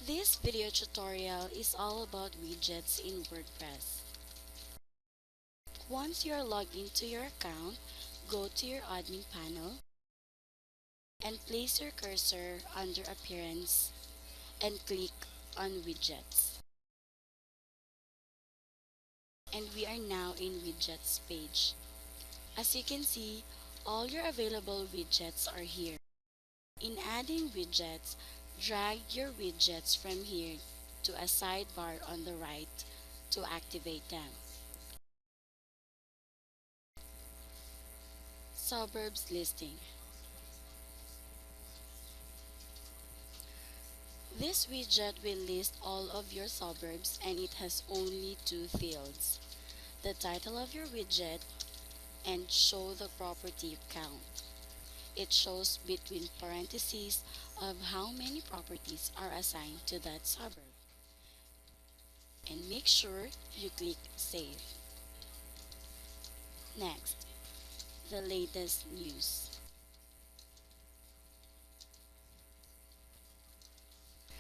This video tutorial is all about widgets in WordPress. Once you are logged into your account, go to your admin panel and place your cursor under Appearance and click on Widgets. And we are now in Widgets page. As you can see, all your available widgets are here. In adding widgets, drag your widgets from here to a sidebar on the right to activate them. Suburbs listing. This widget will list all of your suburbs and it has only two fields: the title of your widget and show the property count. It shows between parentheses of how many properties are assigned to that suburb. And make sure you click Save. Next, the latest news.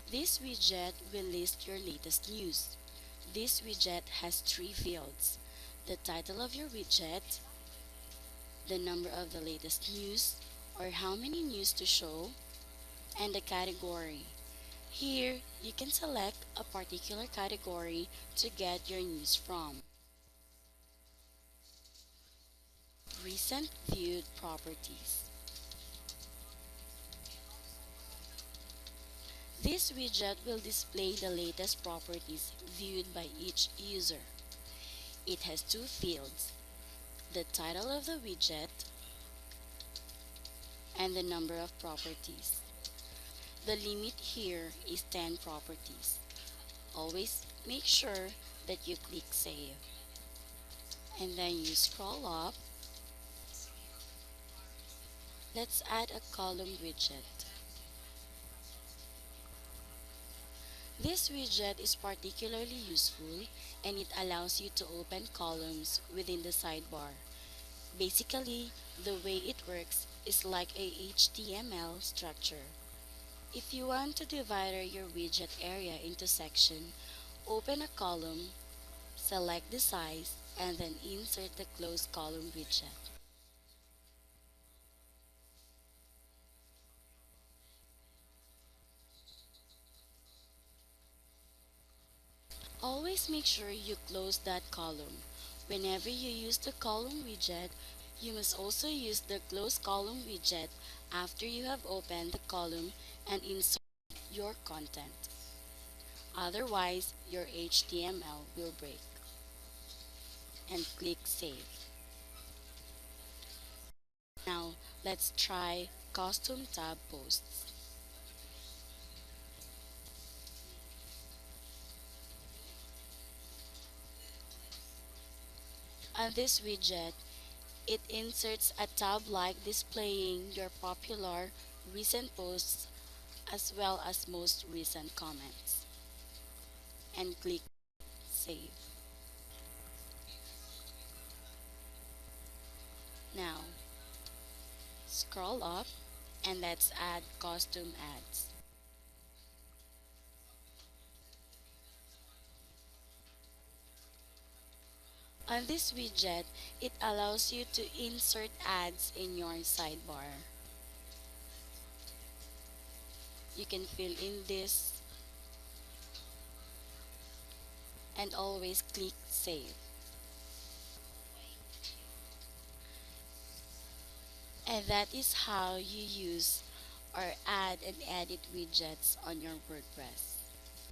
This widget will list your latest news. This widget has three fields: the title of your widget, the number of the latest news or how many news to show, and the category. Here, you can select a particular category to get your news from. Recent viewed properties. This widget will display the latest properties viewed by each user. It has two fields: the title of the widget and the number of properties. The limit here is 10 properties. Always make sure that you click Save. And then you scroll up. Let's add a column widget. This widget is particularly useful and it allows you to open columns within the sidebar. Basically, the way it works is like a HTML structure. If you want to divide your widget area into sections, open a column, select the size, and then insert the close column widget. Always make sure you close that column. Whenever you use the column widget, you must also use the close column widget after you have opened the column and insert your content. Otherwise, your HTML will break. And click Save. Now, let's try Custom Tab Posts. On this widget, it inserts a tab like displaying your popular recent posts as well as most recent comments. And click Save. Now, scroll up and let's add custom ads. On this widget, it allows you to insert ads in your sidebar. You can fill in this and always click Save. And that is how you use or add and edit widgets on your WordPress.